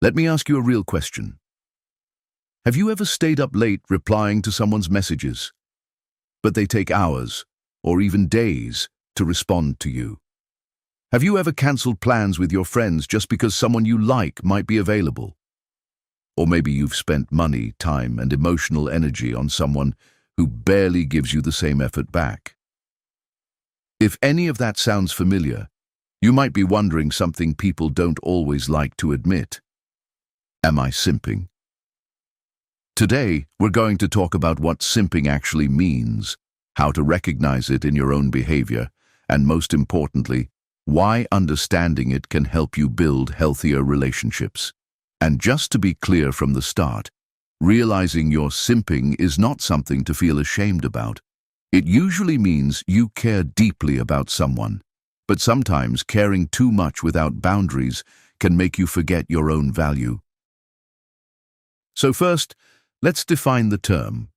Let me ask you a real question. Have you ever stayed up late replying to someone's messages, but they take hours or even days to respond to you? Have you ever cancelled plans with your friends just because someone you like might be available? Or maybe you've spent money, time, and emotional energy on someone who barely gives you the same effort back. If any of that sounds familiar, you might be wondering something people don't always like to admit. Am I simping? Today, we're going to talk about what simping actually means, how to recognize it in your own behavior, and most importantly, why understanding it can help you build healthier relationships. And just to be clear from the start, realizing you're simping is not something to feel ashamed about. It usually means you care deeply about someone, but sometimes caring too much without boundaries can make you forget your own value. So first, let's define the term.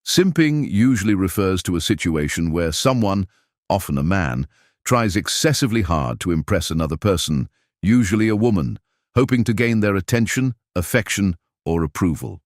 Simping usually refers to a situation where someone, often a man, tries excessively hard to impress another person, usually a woman, hoping to gain their attention, affection, or approval.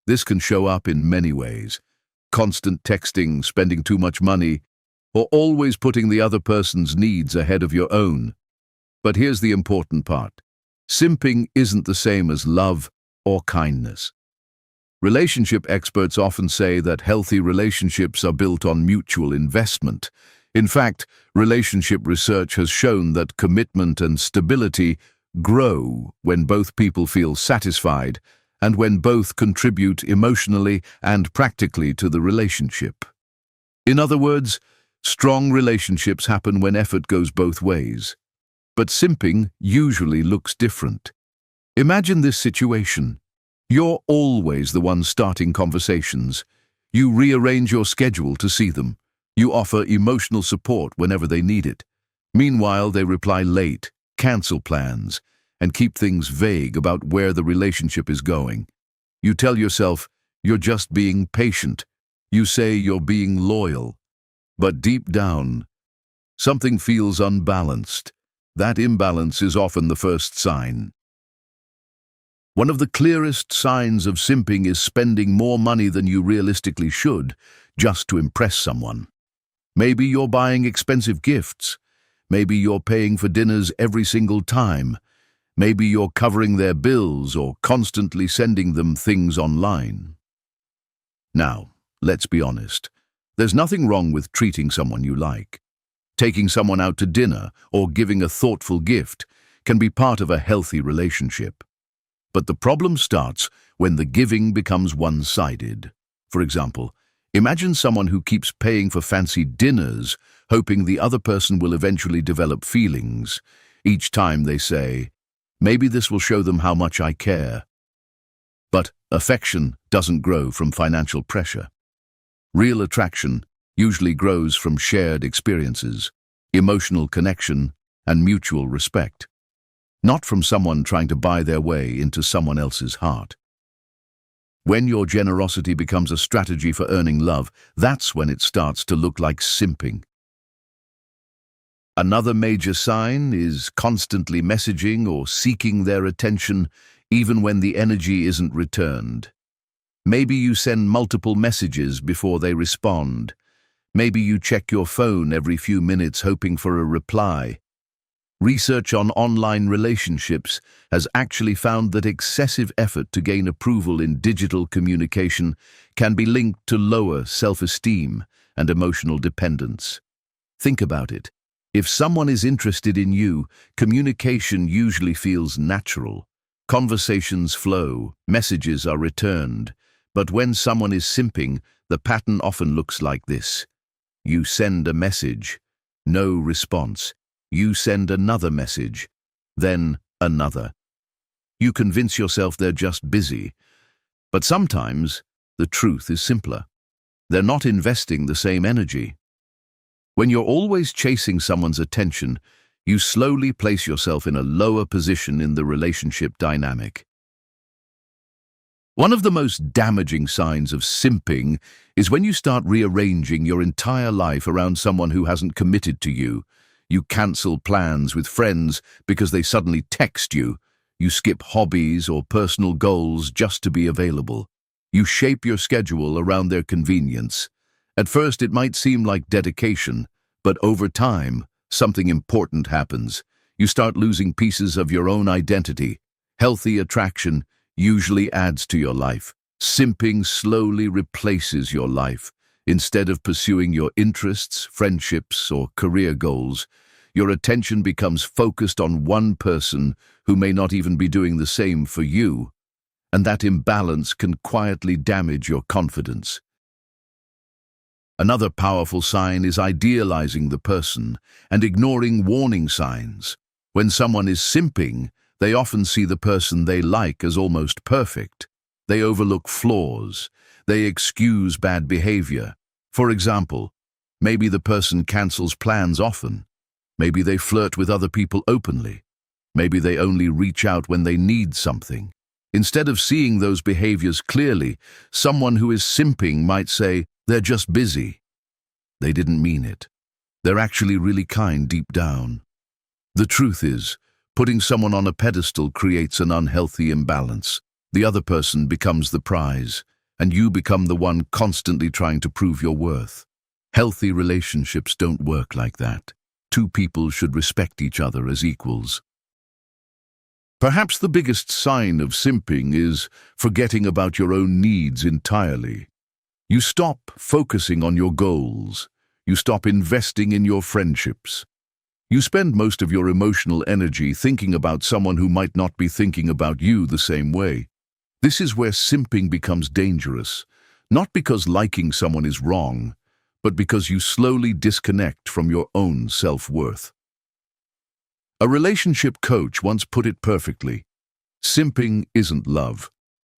This can show up in many ways: constant texting, spending too much money, or always putting the other person's needs ahead of your own. But here's the important part. Simping isn't the same as love or kindness. Relationship experts often say that healthy relationships are built on mutual investment. In fact, relationship research has shown that commitment and stability grow when both people feel satisfied and when both contribute emotionally and practically to the relationship. In other words, strong relationships happen when effort goes both ways. But simping usually looks different. Imagine this situation. You're always the one starting conversations. You rearrange your schedule to see them. You offer emotional support whenever they need it. Meanwhile, they reply late, cancel plans, and keep things vague about where the relationship is going. You tell yourself you're just being patient. You say you're being loyal. But deep down, something feels unbalanced. That imbalance is often the first sign. One of the clearest signs of simping is spending more money than you realistically should just to impress someone. Maybe you're buying expensive gifts. Maybe you're paying for dinners every single time. Maybe you're covering their bills or constantly sending them things online. Now, let's be honest. There's nothing wrong with treating someone you like. Taking someone out to dinner or giving a thoughtful gift can be part of a healthy relationship. But the problem starts when the giving becomes one-sided. For example, imagine someone who keeps paying for fancy dinners, hoping the other person will eventually develop feelings. Each time they say, "Maybe this will show them how much I care." But affection doesn't grow from financial pressure. Real attraction usually grows from shared experiences, emotional connection, and mutual respect. Not from someone trying to buy their way into someone else's heart. When your generosity becomes a strategy for earning love, that's when it starts to look like simping. Another major sign is constantly messaging or seeking their attention even when the energy isn't returned. Maybe you send multiple messages before they respond. Maybe you check your phone every few minutes hoping for a reply. Research on online relationships has actually found that excessive effort to gain approval in digital communication can be linked to lower self-esteem and emotional dependence. Think about it. If someone is interested in you, communication usually feels natural. Conversations flow, messages are returned. But when someone is simping, the pattern often looks like this. You send a message, no response. You send another message, then another. You convince yourself they're just busy. But sometimes, the truth is simpler. They're not investing the same energy. When you're always chasing someone's attention, you slowly place yourself in a lower position in the relationship dynamic. One of the most damaging signs of simping is when you start rearranging your entire life around someone who hasn't committed to you. You cancel plans with friends because they suddenly text you. You skip hobbies or personal goals just to be available. You shape your schedule around their convenience. At first, it might seem like dedication, but over time, something important happens. You start losing pieces of your own identity. Healthy attraction usually adds to your life. Simping slowly replaces your life. Instead of pursuing your interests, friendships, or career goals, your attention becomes focused on one person who may not even be doing the same for you, and that imbalance can quietly damage your confidence. Another powerful sign is idealizing the person and ignoring warning signs. When someone is simping, they often see the person they like as almost perfect. They overlook flaws. They excuse bad behavior. For example, maybe the person cancels plans often. Maybe they flirt with other people openly. Maybe they only reach out when they need something. Instead of seeing those behaviors clearly, someone who is simping might say, "They're just busy." They didn't mean it. They're actually really kind deep down. The truth is, putting someone on a pedestal creates an unhealthy imbalance. The other person becomes the prize, and you become the one constantly trying to prove your worth. Healthy relationships don't work like that. Two people should respect each other as equals. Perhaps the biggest sign of simping is forgetting about your own needs entirely. You stop focusing on your goals. You stop investing in your friendships. You spend most of your emotional energy thinking about someone who might not be thinking about you the same way. This is where simping becomes dangerous, not because liking someone is wrong, but because you slowly disconnect from your own self-worth. A relationship coach once put it perfectly. Simping isn't love.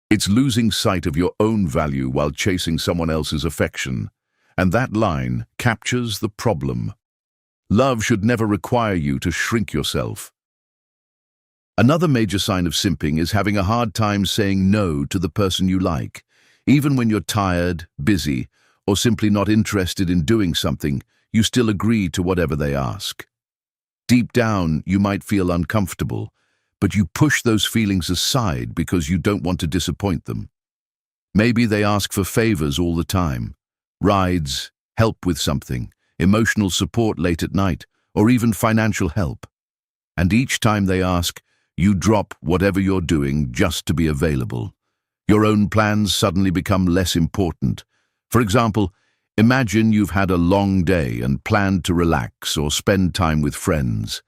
It's losing sight of your own value while chasing someone else's affection. And that line captures the problem. Love should never require you to shrink yourself. Another major sign of simping is having a hard time saying no to the person you like. Even when you're tired, busy, or simply not interested in doing something, you still agree to whatever they ask. Deep down, you might feel uncomfortable, but you push those feelings aside because you don't want to disappoint them. Maybe they ask for favors all the time. Rides, help with something, emotional support late at night, or even financial help. And each time they ask, you drop whatever you're doing just to be available. Your own plans suddenly become less important. For example, imagine you've had a long day and planned to relax or spend time with friends.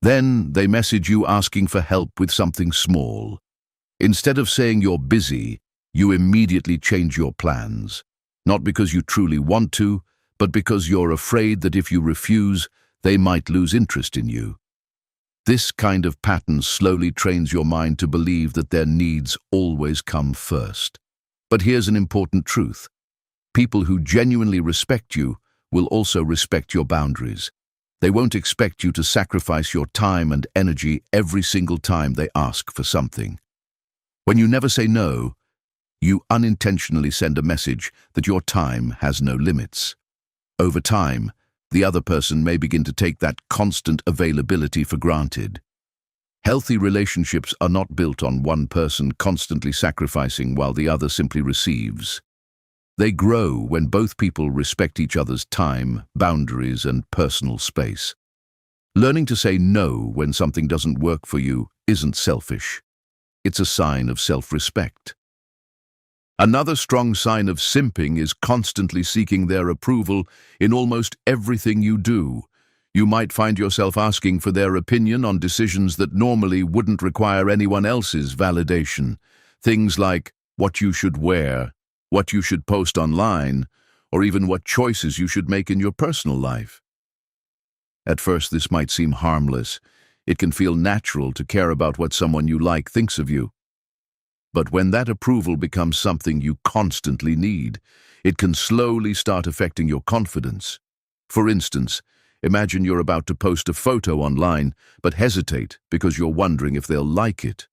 Then they message you asking for help with something small. Instead of saying you're busy, you immediately change your plans. Not because you truly want to, but because you're afraid that if you refuse, they might lose interest in you. This kind of pattern slowly trains your mind to believe that their needs always come first. But here's an important truth. People who genuinely respect you will also respect your boundaries. They won't expect you to sacrifice your time and energy every single time they ask for something. When you never say no, you unintentionally send a message that your time has no limits. Over time, the other person may begin to take that constant availability for granted. Healthy relationships are not built on one person constantly sacrificing while the other simply receives. They grow when both people respect each other's time, boundaries, and personal space. Learning to say no when something doesn't work for you isn't selfish. It's a sign of self-respect. Another strong sign of simping is constantly seeking their approval in almost everything you do. You might find yourself asking for their opinion on decisions that normally wouldn't require anyone else's validation. Things like what you should wear, what you should post online, or even what choices you should make in your personal life. At first, this might seem harmless. It can feel natural to care about what someone you like thinks of you. But when that approval becomes something you constantly need, it can slowly start affecting your confidence. For instance, imagine you're about to post a photo online, but hesitate because you're wondering if they'll like it.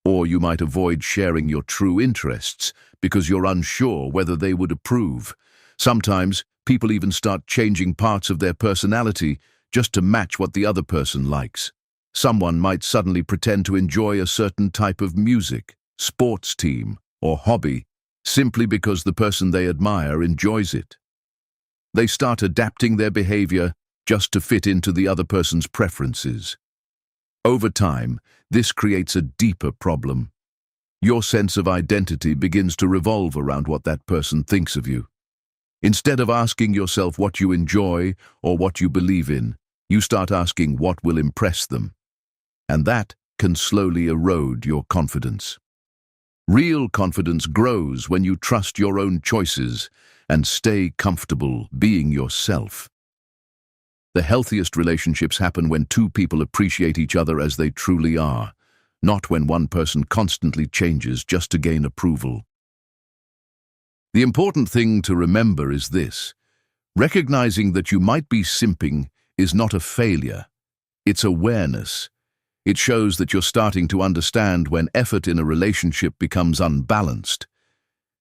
Or you might avoid sharing your true interests because you're unsure whether they would approve. Sometimes, people even start changing parts of their personality just to match what the other person likes. Someone might suddenly pretend to enjoy a certain type of music, sports team, or hobby simply because the person they admire enjoys it. They start adapting their behavior just to fit into the other person's preferences. Over time, this creates a deeper problem. Your sense of identity begins to revolve around what that person thinks of you. Instead of asking yourself what you enjoy or what you believe in, you start asking what will impress them. And that can slowly erode your confidence. Real confidence grows when you trust your own choices and stay comfortable being yourself. The healthiest relationships happen when two people appreciate each other as they truly are, not when one person constantly changes just to gain approval. The important thing to remember is this: recognizing that you might be simping is not a failure, it's awareness. It shows that you're starting to understand when effort in a relationship becomes unbalanced.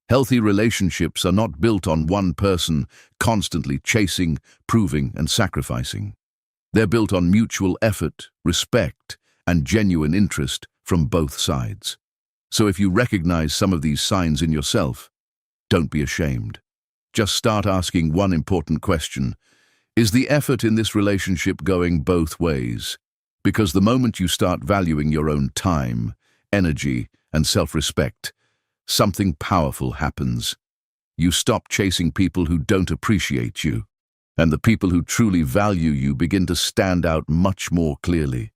Healthy relationships are not built on one person constantly chasing, proving, and sacrificing. They're built on mutual effort, respect, and genuine interest from both sides. So if you recognize some of these signs in yourself, don't be ashamed. Just start asking one important question: is the effort in this relationship going both ways? Because the moment you start valuing your own time, energy, and self-respect, something powerful happens. You stop chasing people who don't appreciate you, and the people who truly value you begin to stand out much more clearly.